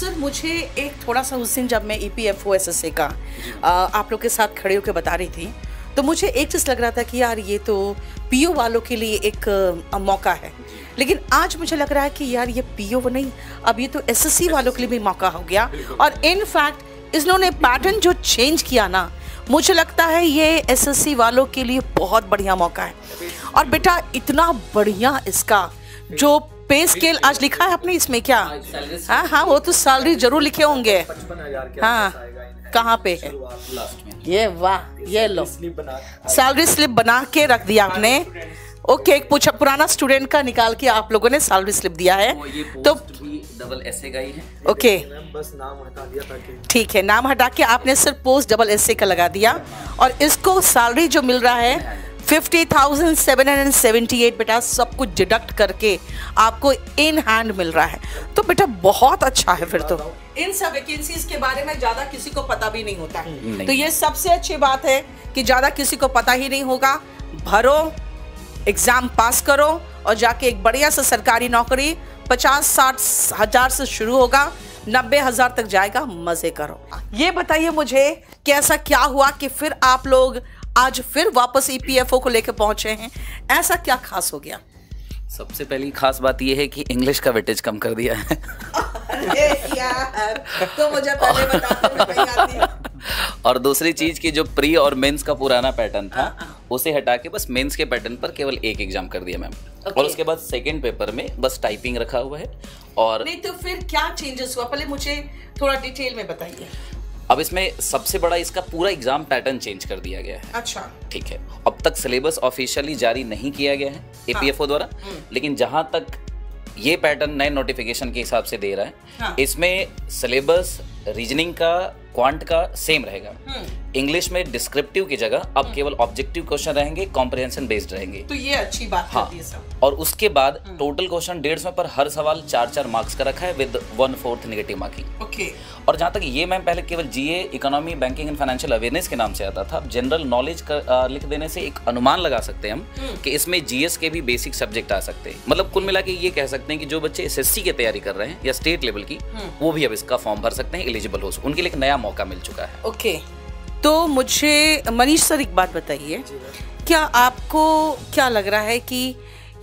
Sir मुझे एक थोड़ा सा उस दिन जब मैं EPFO SSA का आप लोग के साथ खड़े होकर बता रही थी, तो मुझे एक चीज़ लग रहा था कि यार ये तो PO वालों के लिए एक मौका है, लेकिन आज मुझे लग रहा है कि यार ये PO नहीं, अब ये तो SSC वालों के लिए भी मौका हो गया। और इनफैक्ट इन्होंने पैटर्न जो चेंज किया ना, मुझे लगता है ये SSC वालों के लिए बहुत बढ़िया मौका है। और बेटा इतना बढ़िया इसका जो पे स्केल आज लिखा है आपने इसमें क्या? हाँ हाँ, वो तो सैलरी जरूर लिखे होंगे। हाँ, कहाँ पे है ये? वाह, ये लो सैलरी स्लिप बना के रख दिया आपने। ओके, एक पुराना स्टूडेंट का निकाल के आप लोगों ने सैलरी स्लिप दिया है, तो डबल एसए का ही है। ओके, बस नाम हटा दिया था। ठीक है, नाम हटा के आपने सिर्फ पोस्ट डबल एसए का लगा दिया, और इसको सैलरी जो मिल रहा है 50,778 बेटा, सब कुछ डिडक्ट करके आपको इन हैंड मिल रहा है। तो बेटा बहुत अच्छा है। फिर तो इन सब वैकेंसीज के बारे में ज्यादा किसी को पता भी नहीं होता है, तो ये सबसे अच्छी बात है कि ज्यादा किसी को पता ही नहीं होगा। भरो, एग्जाम पास करो और जाके एक बढ़िया सा सरकारी नौकरी 50-60 हजार से शुरू होगा, 90,000 तक जाएगा। मजे करो। ये बताइए मुझे कि ऐसा क्या हुआ कि फिर आप लोग आज फिर वापस EPFO को लेकर पहुंचे हैं? ऐसा क्या खास हो गया? सबसे पहली खास बात यह है कि इंग्लिश का वेटेज कम कर दिया है। अरे यार, तो मुझे पहले बताते मैं कहीं आती। और दूसरी चीज की जो प्री और मेंस का पुराना पैटर्न था उसे हटा के बस मेंस के पैटर्न पर केवल एक एग्जाम कर दिया मैम। और उसके बाद सेकंड पेपर में बस टाइपिंग रखा हुआ है। और नहीं तो फिर क्या चेंजेस हुआ, पहले मुझे थोड़ा डिटेल में बताइए। अब इसमें सबसे बड़ा इसका पूरा एग्जाम पैटर्न चेंज कर दिया गया है। अच्छा, ठीक है। अब तक सिलेबस ऑफिशियली जारी नहीं किया गया है EPFO द्वारा, लेकिन जहां तक ये पैटर्न नए नोटिफिकेशन के हिसाब से दे रहा है, इसमें सिलेबस रीजनिंग का, क्वांट का सेम रहेगा। इंग्लिश में डिस्क्रिप्टिव की जगह अब केवल ऑब्जेक्टिव क्वेश्चन रहेंगे, कॉम्प्रिहेंशन बेस्ड रहेंगे। तो ये अच्छी बात है सब। और उसके बाद टोटल क्वेश्चन 150 पर हर सवाल 4-4 मार्क्स का रखा है विद 1/4 नेगेटिव मार्किंग। ओके। और जहां तक ये मैम पहले केवल GA, economy, banking and financial awareness के नाम से आता था, जनरल नॉलेज लिख देने से एक अनुमान लगा सकते हैं हम कि इसमें GS के भी बेसिक सब्जेक्ट आ सकते हैं। मतलब कुल मिला के ये कह सकते हैं कि जो बच्चे SSC की तैयारी कर रहे हैं या स्टेट लेवल की, वो भी अब इसका फॉर्म भर सकते हैं, एलिजिबल हो, उनके लिए एक नया मौका मिल चुका है। ओके, तो मुझे मनीष सर एक बात बताइए, क्या आपको क्या लग रहा है कि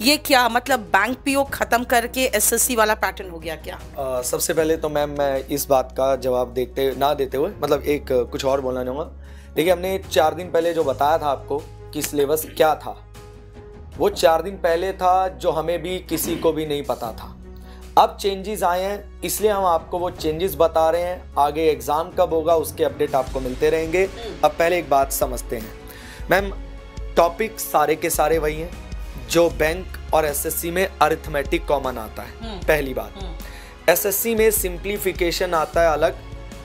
ये क्या मतलब बैंक PO खत्म करके SSC वाला पैटर्न हो गया क्या? सबसे पहले तो मैम मैं इस बात का जवाब देते हुए मतलब एक कुछ और बोलना चाहूँगा। देखिए, हमने 4 दिन पहले जो बताया था आपको कि सिलेबस क्या था, वो 4 दिन पहले था जो हमें भी किसी को भी नहीं पता था। अब चेंजेस आए हैं, इसलिए हम आपको वो चेंजेस बता रहे हैं। आगे एग्जाम कब होगा उसके अपडेट आपको मिलते रहेंगे। अब पहले एक बात समझते हैं मैम, टॉपिक सारे के सारे वही हैं जो बैंक और SSC में अरिथमेटिक कॉमन आता है। पहली बात, SSC में सिंप्लीफिकेशन आता है अलग,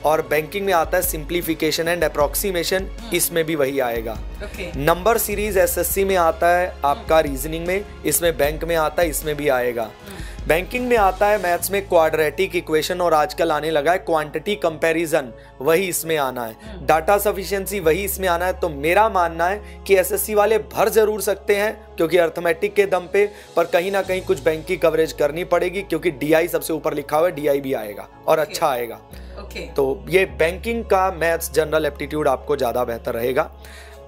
और बैंकिंग में आता है सिंप्लीफिकेशन एंड अप्रोक्सीमेशन, इसमें भी वही आएगा। नंबर सीरीज SSC में आता है आपका रीजनिंग में, इसमें बैंक में आता है, इसमें भी आएगा। बैंकिंग में आता है मैथ्स में क्वाड्रेटिक इक्वेशन, और आजकल आने लगा है क्वांटिटी कंपैरिजन, वही इसमें आना है। डाटा सफिशिएंसी वही इसमें आना है। तो मेरा मानना है कि SSC वाले भर जरूर सकते हैं क्योंकि अर्थमेटिक के दम पे, पर कहीं ना कहीं कुछ बैंक की कवरेज करनी पड़ेगी क्योंकि DI सबसे ऊपर लिखा हुआ है, DI भी आएगा और अच्छा आएगा। तो ये बैंकिंग का मैथ्स जनरल एप्टीट्यूड आपको ज़्यादा बेहतर रहेगा।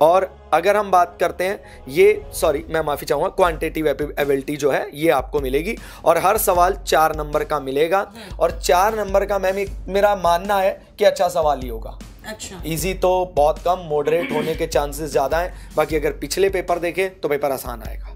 और अगर हम बात करते हैं मैं माफ़ी चाहूँगा, क्वांटिटेटिव एबिलिटी जो है ये आपको मिलेगी, और हर सवाल 4 नंबर का मिलेगा। और 4 नंबर का मैम मेरा मानना है कि अच्छा सवाल ही होगा। अच्छा, इजी तो बहुत कम, मॉडरेट होने के चांसेस ज़्यादा हैं। बाकी अगर पिछले पेपर देखें तो पेपर आसान आएगा।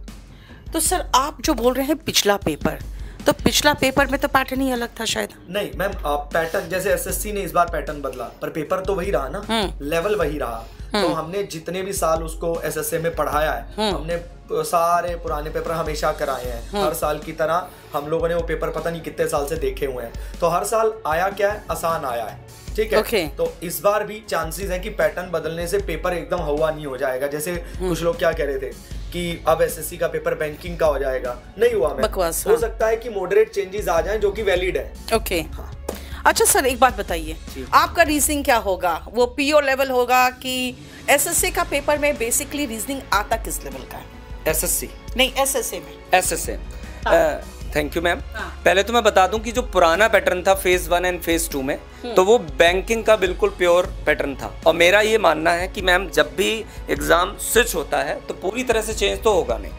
तो सर आप जो बोल रहे हैं पिछला पेपर, तो पिछला पेपर में तो पैटर्न ही अलग था शायद। नहीं मैम, पैटर्न जैसे SSC ने इस बार पैटर्न बदला, पर पेपर तो वही रहा ना, लेवल वही रहा। तो हमने जितने भी साल उसको SSA में पढ़ाया है, हमने सारे पुराने पेपर हमेशा कराए हैं। हर साल की तरह हम लोगों ने वो पेपर पता नहीं कितने साल से देखे हुए हैं। तो हर साल आया क्या है, आसान आया है। ठीक है। तो इस बार भी चांसेस है कि पैटर्न बदलने से पेपर एकदम हवा नहीं हो जाएगा। जैसे कुछ लोग क्या कह रहे थे कि अब SSC का पेपर बैंकिंग का हो जाएगा, नहीं हुआ। बकवास। हो सकता है कि मॉडरेट चेंजेस आ जाएं जो कि वैलिड है। ओके। अच्छा सर, एक बात बताइए, आपका रीजनिंग क्या होगा? वो PO लेवल होगा कि SSC का पेपर में बेसिकली रीजनिंग आता किस लेवल का है? SSC नहीं, SSA में। SSA thank you ma'am. पहले तो मैं बता दूं कि जो पुराना पैटर्न था फेज 1 एंड फेज 2 में, तो वो बैंकिंग का बिल्कुल प्योर पैटर्न था। और मेरा ये मानना है कि मैम जब भी एग्जाम स्विच होता है तो पूरी तरह से चेंज तो होगा नहीं,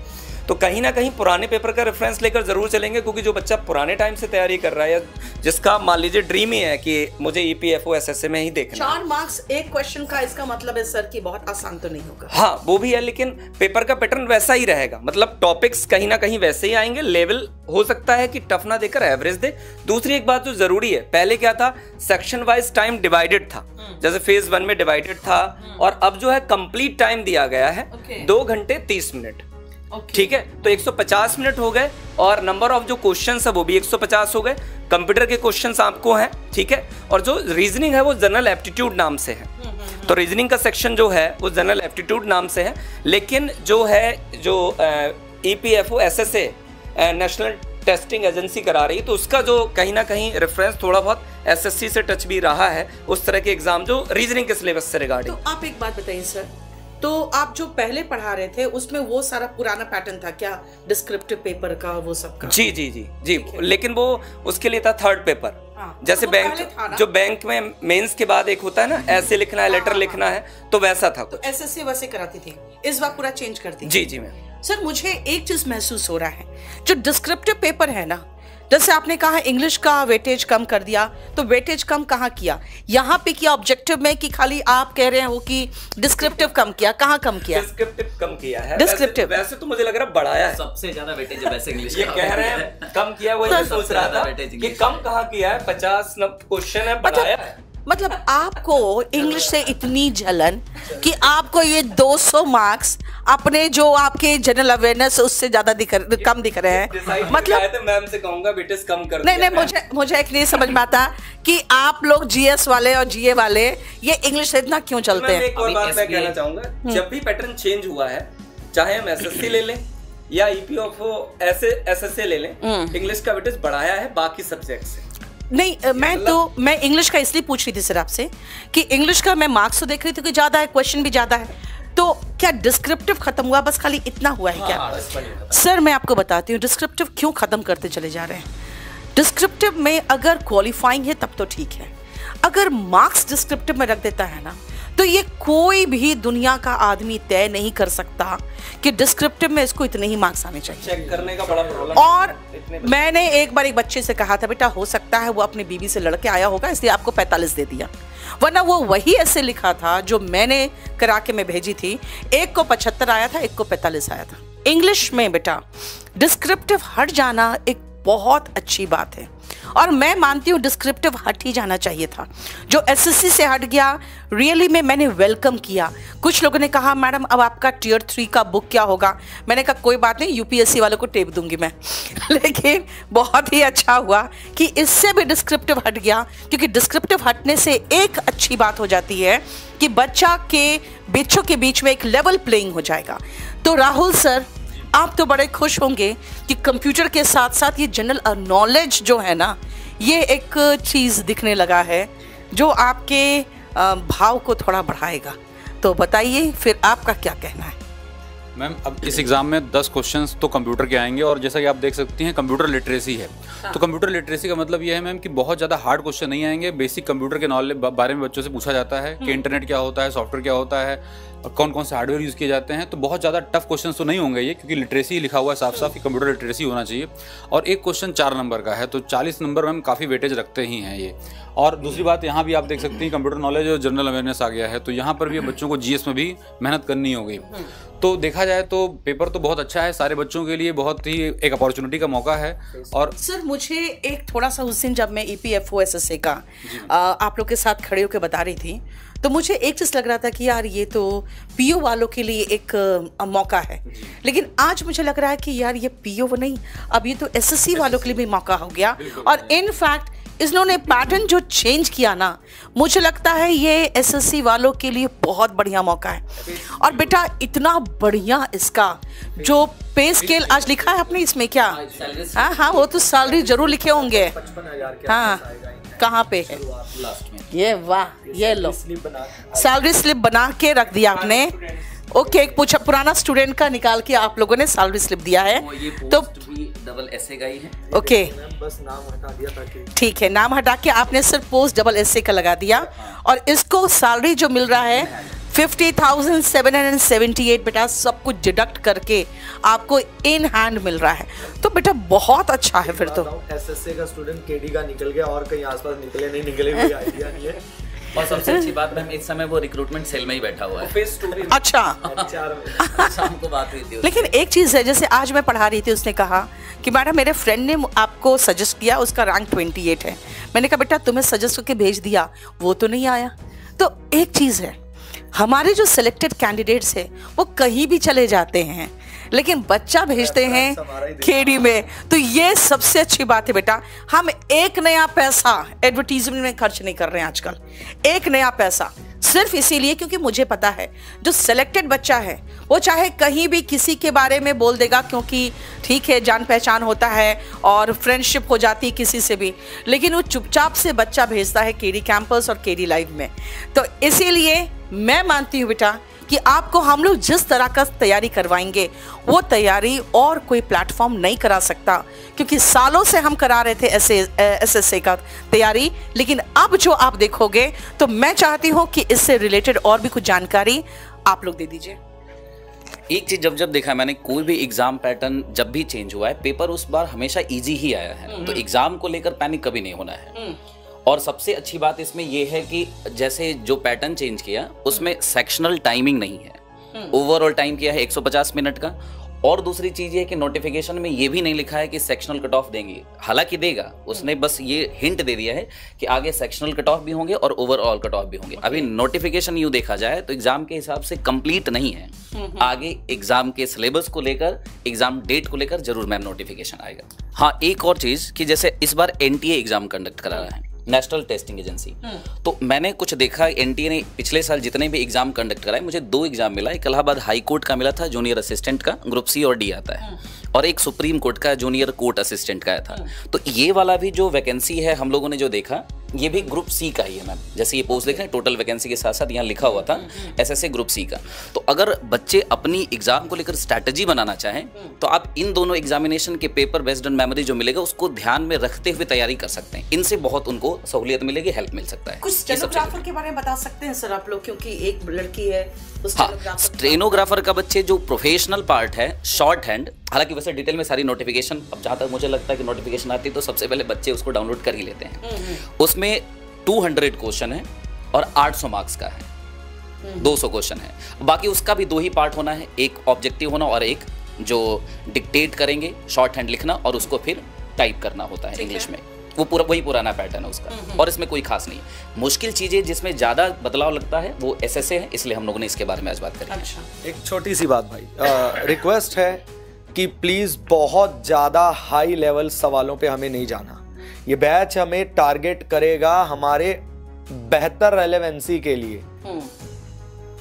तो कहीं ना कहीं पुराने पेपर का रेफरेंस लेकर जरूर चलेंगे, क्योंकि जो बच्चा पुराने टाइम से तैयारी कर रहा है या जिसका मान लीजिए ड्रीम ही है कि मुझे EPFO SSA में ही देखना 4 मार्क्स एक क्वेश्चन का, इसका मतलब है सर कि बहुत आसान तो नहीं होगा। हाँ वो भी है, लेकिन पेपर का पैटर्न वैसा ही रहेगा, मतलब टॉपिक्स कहीं ना कहीं वैसे ही आएंगे, लेवल हो सकता है कि टफ ना देकर एवरेज दे। दूसरी एक बात जो जरूरी है, पहले क्या था, सेक्शन वाइज टाइम डिवाइडेड था, जैसे फेज 1 में डिवाइडेड था, और अब जो है कंप्लीट टाइम दिया गया है 2 घंटे 30 मिनट। ठीक है, तो 150 मिनट हो गए, और नंबर ऑफ जो क्वेश्चंस है वो भी 150 हो गए। कंप्यूटर के क्वेश्चंस आपको हैं, ठीक है, और जो रीजनिंग है वो जनरल एप्टीट्यूड नाम से है, तो रीजनिंग का सेक्शन जो है वो जनरल एप्टीट्यूड नाम से है। लेकिन जो है जो EPFO SSA national testing agency करा रही है, तो उसका जो कहीं ना कहीं रेफरेंस थोड़ा बहुत SSC से टच भी रहा है, उस तरह के एग्जाम जो रीजनिंग के सिलेबस से रिगार्डिंग। तो आप एक बात बताइए सर, तो आप जो पहले पढ़ा रहे थे उसमें वो सारा पुराना पैटर्न था क्या, डिस्क्रिप्टिव पेपर का वो सब का? जी जी जी जी, लेकिन वो उसके लिए था थर्ड पेपर। जैसे तो बैंक, जो बैंक में मेंस के बाद एक होता है ना, ऐसे लिखना है, लेटर लिखना है, तो वैसा था कुछ। SSC वैसे कराती थी, इस बार पूरा चेंज कर दी। जी जी मैम। सर मुझे एक चीज महसूस हो रहा है, जो डिस्क्रिप्टिव पेपर है ना, जैसे आपने कहा इंग्लिश का वेटेज कम कर दिया, तो वेटेज कम कहाँ किया? यहाँ पे किया ऑब्जेक्टिव में, कि खाली आप कह रहे हो कि डिस्क्रिप्टिव कम किया? कहाँ कम किया? डिस्क्रिप्टिव कम किया है। डिस्क्रिप्टिव वैसे तो मुझे लग रहा है बढ़ाया है, सबसे ज्यादा वेटेज वैसे इंग्लिश ये कह रहे हैं कम किया, वही मैं सोच रहा था कि कम कहाँ किया है, 50 क्वेश्चन है, बढ़ाया है। मतलब आपको इंग्लिश से इतनी जलन कि आपको ये 200 मार्क्स अपने जो आपके जनरल अवेयरनेस उससे ज्यादा कम दिख रहे हैं। मतलब मैम से कहूंगा बेटेस कम कर नहीं नहीं, मुझे एक नहीं समझ में आता कि आप लोग GS वाले और GA वाले ये इंग्लिश से इतना क्यों चलते हैं। एक और बात मैं कहना चाहूंगा, जब भी पैटर्न चेंज हुआ है, चाहे हम SSC ले लें या EPFO SSA ले लें, इंग्लिश का वेटेज बढ़ाया है बाकी सब्जेक्ट से। नहीं, मैं इंग्लिश का इसलिए पूछ रही थी सर आपसे कि इंग्लिश का मैं मार्क्स तो देख रही थी कि ज्यादा है, क्वेश्चन भी ज्यादा है, तो क्या डिस्क्रिप्टिव खत्म हुआ, बस खाली इतना हुआ है क्या? सर मैं आपको बताती हूँ डिस्क्रिप्टिव क्यों खत्म करते चले जा रहे हैं। डिस्क्रिप्टिव में अगर क्वालिफाइंग है तब तो ठीक है, अगर मार्क्स डिस्क्रिप्टिव में रख देता है ना, तो ये कोई भी दुनिया का आदमी तय नहीं कर सकता कि डिस्क्रिप्टिव में इसको इतने ही मार्क्स आने चाहिए। चेक करने का बड़ा प्रॉब्लम। और मैंने एक बार एक बच्चे से कहा था, बेटा हो सकता है वो अपनी बीवी से लड़के आया होगा इसलिए आपको 45 दे दिया, वरना वो वही ऐसे लिखा था जो मैंने करा के मैं भेजी थी, एक को 75 आया था, एक को 45 आया था। इंग्लिश में बेटा डिस्क्रिप्टिव हट जाना एक बहुत अच्छी बात है, और मैं मानती हूँ डिस्क्रिप्टिव हट ही जाना चाहिए था। जो SSC से हट गया, रियली में मैंने वेलकम किया। कुछ लोगों ने कहा मैडम अब आपका Tier 3 का बुक क्या होगा, मैंने कहा कोई बात नहीं, UPSC वालों को टेप दूंगी मैं लेकिन बहुत ही अच्छा हुआ कि इससे भी डिस्क्रिप्टिव हट गया, क्योंकि डिस्क्रिप्टिव हटने से एक अच्छी बात हो जाती है कि बच्चों के बीच में एक लेवल प्लेइंग हो जाएगा। तो राहुल सर आप तो बड़े खुश होंगे कि कंप्यूटर के साथ साथ ये जनरल नॉलेज जो है ना, ये एक चीज़ दिखने लगा है जो आपके भाव को थोड़ा बढ़ाएगा। तो बताइए फिर आपका क्या कहना है? मैम अब इस एग्ज़ाम में 10 क्वेश्चंस तो कंप्यूटर के आएंगे, और जैसा कि आप देख सकती हैं कंप्यूटर लिटरेसी है। तो कंप्यूटर लिटरेसी का मतलब ये है मैम कि बहुत ज़्यादा हार्ड क्वेश्चन नहीं आएंगे, बेसिक कंप्यूटर के नॉलेज बारे में बच्चों से पूछा जाता है कि इंटरनेट क्या होता है, सॉफ्टवेयर क्या होता है, कौन कौन से हार्डवेयर यूज़ किए जाते हैं। तो बहुत ज़्यादा टफ क्वेश्चन तो नहीं होंगे ये, क्योंकि लिटरेसी लिखा हुआ है साफ साफ कि कंप्यूटर लिटरेसी होना चाहिए। और एक क्वेश्चन 4 नंबर का है, तो 40 नंबर मैम काफ़ी वेटेज रखते ही हैं ये। और दूसरी बात यहाँ भी आप देख सकती हैं कंप्यूटर नॉलेज और जनरल अवेयरनेस आ गया है, तो यहाँ पर भी बच्चों को GS में भी मेहनत करनी होगी। तो देखा जाए तो पेपर तो बहुत अच्छा है, सारे बच्चों के लिए बहुत ही एक अपॉर्चुनिटी का मौका है। और सर मुझे एक थोड़ा सा उस दिन जब मैं EPFO SSA का आप लोग के साथ खड़े होकर बता रही थी, तो मुझे एक चीज़ लग रहा था कि यार ये तो PO वालों के लिए एक मौका है, लेकिन आज मुझे लग रहा है कि यार ये PO नहीं, अब ये तो SSC वालों के लिए भी मौका हो गया। और इनफैक्ट इन्होंने पैटर्न जो चेंज किया ना, मुझे लगता है ये SSC वालों के लिए बहुत बढ़िया मौका है। और बेटा इतना बढ़िया इसका जो पे स्केल आज लिखा है आपने, इसमें क्या हाँ वो तो सैलरी जरूर लिखे होंगे। हाँ कहाँ पे है ये? वाह, ये लो सैलरी स्लिप बना के रख दिया आपने। ओके, एक पुराना स्टूडेंट का निकाल के आप लोगों ने सैलरी स्लिप दिया है, तो डबल एसए का ही है। ओके, बस नाम हटा दिया ताकि ठीक है, नाम हटा के आपने सिर्फ पोस्ट डबल एसए का लगा दिया, और इसको सैलरी जो मिल रहा है 50,778 बेटा, सब कुछ डिडक्ट करके आपको इन हैंड मिल रहा है। तो बेटा बहुत अच्छा है फिर तो। एसएससी का स्टूडेंट केडी का निकल गया और कहीं आसपास निकले नहीं निकले कोई आइडिया नहीं है। और सबसे अच्छी बात मैम, इस समय वो रिक्रूटमेंट सेल में ही बैठा हुआ है। अच्छा, शाम को बात हुई थी। लेकिन एक चीज़ है, जैसे आज मैं पढ़ा रही थी, उसने कहा कि मैडम मेरे फ्रेंड ने आपको सजेस्ट किया, उसका रैंक 28 है। मैंने कहा बेटा तुम्हें सजेस्ट करके भेज दिया, वो तो नहीं आया। तो एक चीज़ है, हमारे जो सिलेक्टेड कैंडिडेट्स हैं वो कहीं भी चले जाते हैं, लेकिन बच्चा भेजते हैं केडी में, तो ये सबसे अच्छी बात है बेटा। हम एक नया पैसा एडवर्टीजमेंट में खर्च नहीं कर रहे हैं आजकल, एक नया पैसा सिर्फ इसीलिए क्योंकि मुझे पता है जो सिलेक्टेड बच्चा है वो चाहे कहीं भी किसी के बारे में बोल देगा, क्योंकि ठीक है जान पहचान होता है और फ्रेंडशिप हो जाती है किसी से भी, लेकिन वो चुपचाप से बच्चा भेजता है केडी कैंपस और केडी लाइव में। तो इसीलिए मैं मानती हूँ बेटा कि आपको हम लोग जिस तरह का तैयारी करवाएंगे वो तैयारी और कोई प्लेटफॉर्म नहीं करा सकता, क्योंकि सालों से हम करा रहे थे एसएससी का तैयारी, लेकिन अब जो आप देखोगे तो मैं चाहती हूँ कि इससे रिलेटेड और भी कुछ जानकारी आप लोग दे दीजिए। एक चीज जब देखा मैंने, कोई भी एग्जाम पैटर्न जब भी चेंज हुआ है, पेपर उस बार हमेशा इजी ही आया है, तो एग्जाम को लेकर पैनिक कभी नहीं होना है। और सबसे अच्छी बात इसमें यह है कि जैसे जो पैटर्न चेंज किया उसमें सेक्शनल टाइमिंग नहीं है, ओवरऑल टाइम किया है 150 मिनट का। और दूसरी चीज ये कि नोटिफिकेशन में ये भी नहीं लिखा है कि सेक्शनल कट ऑफ देंगे, हालांकि देगा, उसने बस ये हिंट दे दिया है कि आगे सेक्शनल कट ऑफ भी होंगे और ओवरऑल कट ऑफ भी होंगे। अभी नोटिफिकेशन यूं देखा जाए तो एग्जाम के हिसाब से कंप्लीट नहीं है, आगे एग्जाम के सिलेबस को लेकर, एग्जाम डेट को लेकर जरूर मैम नोटिफिकेशन आएगा। हाँ, एक और चीज कि जैसे इस बार एनटीए एग्जाम कंडक्ट करा रहा है, नेशनल टेस्टिंग एजेंसी, तो मैंने कुछ देखा एनटीए ने पिछले साल जितने भी एग्जाम कंडक्ट कराए, मुझे 2 एग्जाम मिला। एक इलाहाबाद हाई कोर्ट का मिला था, जूनियर असिस्टेंट का, ग्रुप सी और डी आता है, और एक सुप्रीम कोर्ट का जूनियर कोर्ट असिस्टेंट का था। तो ये वाला भी जो वैकेंसी है हम लोगों ने जो देखा, ये भी ग्रुप सी का ही है मैम। जैसे ये पोस्ट देख रहे हैं, टोटल वैकेंसी के साथ साथ यहाँ लिखा हुआ था एसएससी ग्रुप सी का। तो अगर बच्चे अपनी एग्जाम को लेकर स्ट्रैटेजी बनाना चाहें तो आप इन दोनों एग्जामिनेशन के पेपर बेस्ड ऑन मेमोरी जो मिलेगा उसको ध्यान में रखते हुए तैयारी कर सकते हैं। इनसे बहुत उनको सहूलियत मिलेगी, हेल्प मिल सकता है। कुछ स्टेनोग्राफर के बारे में बता सकते हैं सर आप लोग, क्योंकि एक लड़की है। हाँ, स्टेनोग्राफर का बच्चे जो प्रोफेशनल पार्ट है, शॉर्ट हैंड, हालांकि वैसे डिटेल में सारी नोटिफिकेशन, अब जहाँ तक मुझे लगता है कि नोटिफिकेशन आती है तो सबसे पहले बच्चे उसको डाउनलोड कर ही लेते हैं। उसमें 200 क्वेश्चन है और 800 मार्क्स का है, 200 क्वेश्चन है। बाकी उसका भी 2 ही पार्ट होना है, एक ऑब्जेक्टिव होना और एक जो डिक्टेट करेंगे, शॉर्ट हैंड लिखना और उसको फिर टाइप करना होता है इंग्लिश में। वो पूरा वही पुराना पैटर्न है उसका, और इसमें कोई खास नहीं। मुश्किल चीजें जिसमें ज्यादा बदलाव लगता है वो एसएसए है, इसलिए हम लोगों ने इसके बारे में आज बात करी। अच्छा, एक छोटी सी बात भाई, रिक्वेस्ट है कि प्लीज बहुत ज्यादा हाई लेवल सवालों पे हमें नहीं जाना। ये बैच हमें टारगेट करेगा हमारे बेहतर रेलेवेंसी के लिए,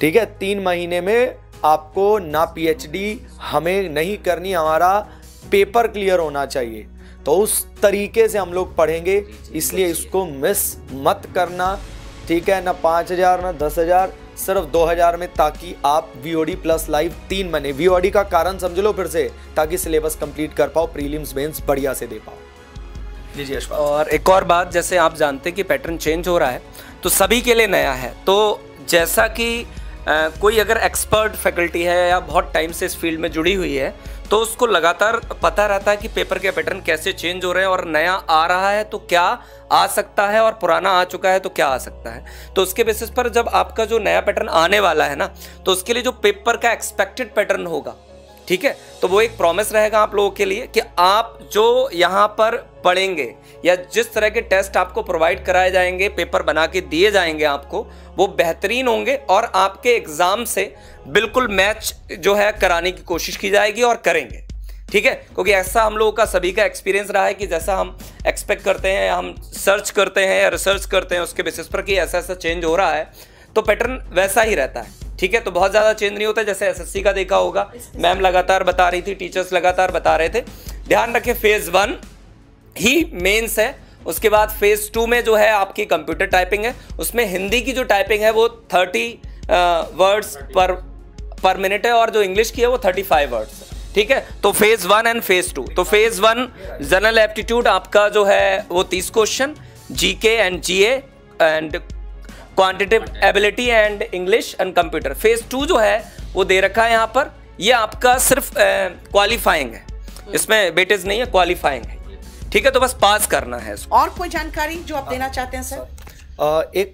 ठीक है। 3 महीने में आपको ना पीएचडी हमें नहीं करनी, हमारा पेपर क्लियर होना चाहिए, तो उस तरीके से हम लोग पढ़ेंगे, इसलिए इसको मिस मत करना, ठीक है। ना 5000 ना 10,000, सिर्फ 2000 में, ताकि आप वीओडी प्लस लाइव 3 महीने, वीओडी का कारण समझ लो फिर से, ताकि सिलेबस कंप्लीट कर पाओ, प्रीलिम्स मेंस बढ़िया से दे पाओ। और एक और बात, जैसे आप जानते हैं कि पैटर्न चेंज हो रहा है तो सभी के लिए नया है, तो जैसा कि कोई अगर एक्सपर्ट फैकल्टी है या बहुत टाइम से इस फील्ड में जुड़ी हुई है तो उसको लगातार पता रहता है कि पेपर के पैटर्न कैसे चेंज हो रहे हैं और नया आ रहा है तो क्या आ सकता है और पुराना आ चुका है तो क्या आ सकता है। तो उसके बेसिस पर जब आपका जो नया पैटर्न आने वाला है ना, तो उसके लिए जो पेपर का एक्सपेक्टेड पैटर्न होगा, ठीक है, तो वो एक प्रॉमिस रहेगा आप लोगों के लिए कि आप जो यहाँ पर पढ़ेंगे या जिस तरह के टेस्ट आपको प्रोवाइड कराए जाएंगे, पेपर बना के दिए जाएंगे आपको, वो बेहतरीन होंगे और आपके एग्जाम से बिल्कुल मैच जो है कराने की कोशिश की जाएगी और करेंगे, ठीक है। क्योंकि ऐसा हम लोगों का सभी का एक्सपीरियंस रहा है कि जैसा हम एक्सपेक्ट करते हैं, हम सर्च करते हैं या रिसर्च करते हैं उसके बेसिस पर कि ऐसा ऐसा चेंज हो रहा है, तो पैटर्न वैसा ही रहता है, ठीक है। तो बहुत ज़्यादा चेंज नहीं होता, जैसे एसएससी का देखा होगा, मैम लगातार बता रही थी, टीचर्स लगातार बता रहे थे। ध्यान रखें, फेज़ 1 ही मेंस है, उसके बाद फेज़ 2 में जो है आपकी कंप्यूटर टाइपिंग है, उसमें हिंदी की जो टाइपिंग है वो 30 वर्ड्स पर पर मिनट है और जो इंग्लिश की है वो 35 वर्ड्स है, ठीक है। तो फेज 1 एंड फेज 2, तो फेज 1 जनरल एप्टीट्यूड आपका जो है वो 30 question, GK and GA and quantitative ability and English and computer. Phase 2 जो है वो दे रखा है यहाँ पर, ये आपका सिर्फ क्वालिफाइंग है, इसमें वेटेज नहीं है, क्वालिफाइंग है, ठीक है। तो बस पास करना है इसको। और कोई जानकारी जो आप देना चाहते हैं सर? एक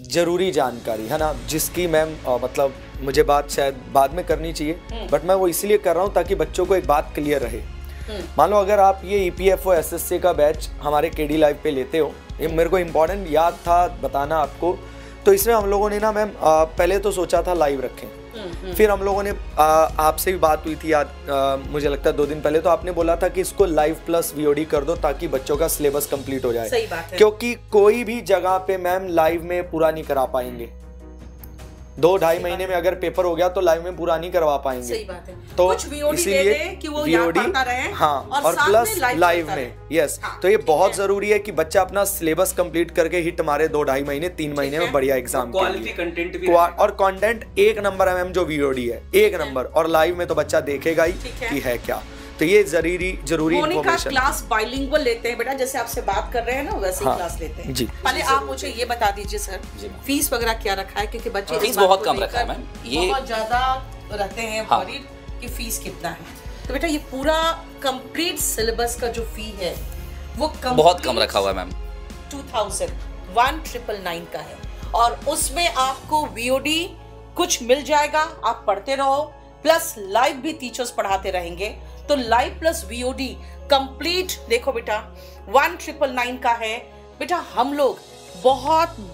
ज़रूरी जानकारी है ना, जिसकी मैम मतलब मुझे बात शायद बाद में करनी चाहिए, बट मैं वो इसलिए कर रहा हूँ ताकि बच्चों को एक बात क्लियर रहे। मान लो अगर आप ये EPFO SSC का बैच हमारे KD लाइव पे लेते हो, ये मेरे को इम्पोर्टेंट याद था बताना आपको, तो इसमें हम लोगों ने ना मैम पहले तो सोचा था लाइव रखें, फिर हम लोगों ने आपसे भी बात हुई थी याद, मुझे लगता है 2 दिन पहले, तो आपने बोला था कि इसको लाइव प्लस VOD कर दो ताकि बच्चों का सिलेबस कंप्लीट हो जाए। सही बात है। क्योंकि कोई भी जगह पे मैम लाइव में पूरा नहीं करा पाएंगे, 2-2.5 महीने में अगर पेपर हो गया तो लाइव में पूरा नहीं करवा पाएंगे। सही बात है। तो कुछ VOD इसीलिए दे दे कि वो याद करता रहे, हाँ, और साथ प्लस में लाइव करता में रहे। यस, हाँ, तो ये ठीक बहुत है। जरूरी है कि बच्चा अपना सिलेबस कंप्लीट करके हिट मारे 2-2.5 महीने 3 महीने में बढ़िया एग्जाम के क्वालिटी लिए। कंटेंट भी और कंटेंट एक नंबर है मैम, जो VOD है एक नंबर, और लाइव में तो बच्चा देखेगा ही कि है क्या। तो ये जरूरी मोनिका इन्फॉर्मेशन। क्लास बाइलिंगुअल लेते हैं बेटा, जैसे आपसे बात कर रहे हैं ना वैसे ही हाँ, क्लास लेते हैं जी। पहले आप मुझे ये बता दीजिए सर, फीस वगैरह क्या रखा है, क्योंकि बच्चे फीस इस बात बहुत को कम रखा है लेकर मैम, ये बहुत ज्यादा रहते हैं हाँ। वरीड कि फीस कितना है। तो बेटा ये पूरा कंप्लीट सिलेबस का जो फी है वो बहुत कम रखा हुआ है मैम, 1999 का है, और उसमें आपको VOD कुछ मिल जाएगा, आप पढ़ते रहो, प्लस लाइव भी टीचर्स पढ़ाते रहेंगे। तो लाइव प्लस VOD कंप्लीट देखो बेटा 1999 का है। बेटा हम लोग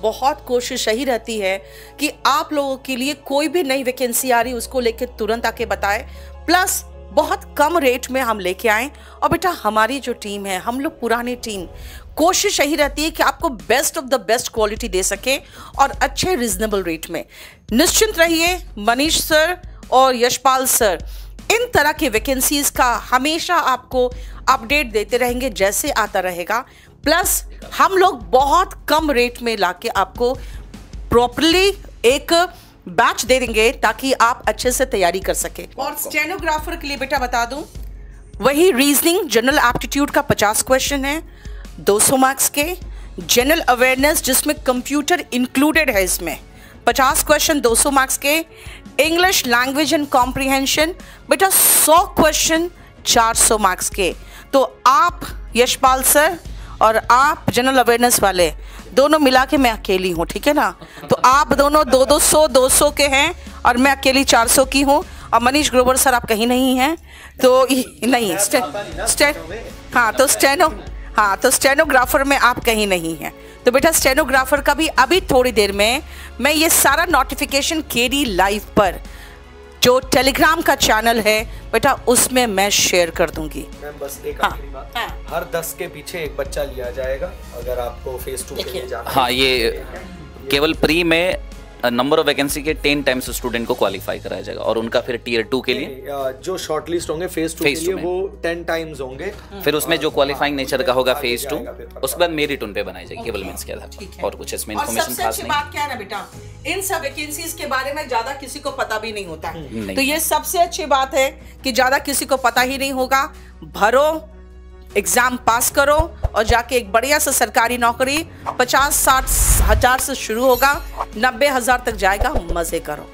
बहुत कोशिश यही रहती है कि आप लोगों के लिए कोई भी नई वैकेंसी आ रही उसको लेके तुरंत आके बताएं, प्लस बहुत कम रेट में हम लेके आएं। और बेटा हमारी जो टीम है, हम लोग पुरानी टीम, कोशिश यही रहती है कि आपको best of the best quality दे सके और अच्छे रिजनेबल रेट में। निश्चिंत रहिए, मनीष सर और यशपाल सर इन तरह के वैकेंसीज का हमेशा आपको अपडेट देते रहेंगे जैसे आता रहेगा। प्लस हम लोग बहुत कम रेट में लाके आपको प्रॉपर्ली एक बैच दे देंगे ताकि आप अच्छे से तैयारी कर सके। और स्टेनोग्राफर के लिए बेटा बता दूं, वही रीजनिंग जनरल एप्टीट्यूड का 50 क्वेश्चन है 200 मार्क्स के, जनरल अवेयरनेस जिसमें कंप्यूटर इंक्लूडेड है इसमें 50 क्वेश्चन 200 मार्क्स के, इंग्लिश लैंग्वेज एंड कॉम्प्रिहेंशन बेटा 100 क्वेश्चन 400 मार्क्स के। तो आप यशपाल सर और आप जनरल अवेयरनेस वाले दोनों मिला के मैं अकेली हूँ, ठीक है ना। तो आप दोनों 200 के हैं और मैं अकेली 400 की हूँ, और मनीष ग्रोवर सर आप कहीं नहीं हैं तो नहीं तो स्टेनोग्राफर में आप कहीं नहीं हैं। तो बेटा स्टेनोग्राफर का भी अभी थोड़ी देर में मैं ये सारा नोटिफिकेशन KD लाइव पर जो टेलीग्राम का चैनल है बेटा उसमें मैं शेयर कर दूंगी। मैम बस एक आखिरी बात, हर 10 के पीछे एक बच्चा लिया जाएगा अगर आपको फेज 2 के लिए जाना है। हाँ, ये केवल प्री में नंबर ऑफ वैकेंसी के 10 टाइम्स स्टूडेंट को क्वालिफाई कराया जाएगा, और उनका फिर टियर 2 के लिए जो शॉर्टलिस्ट होंगे फेज 2 के लिए वो 10 टाइम्स होंगे। फिर उसमें जो क्वालिफाइंग नेचर का होगा फेज 2, उसके बाद मेरिट उन पे बनाई जाएगी केवल मेंस के आधार पर, और कुछ इसमें इन्फॉर्मेशन सबसे खास अच्छी नहीं। बात क्या है ना बेटा, इन सब वैकेंसीज के बारे में ज्यादा किसी को पता भी नहीं होता है, तो ये सबसे अच्छी बात है कि ज्यादा किसी को पता ही नहीं होगा। भरो, एग्जाम पास करो और जाके एक बढ़िया सा सरकारी नौकरी 50-60 हजार से शुरू होगा, 90,000 तक जाएगा, मजे करो।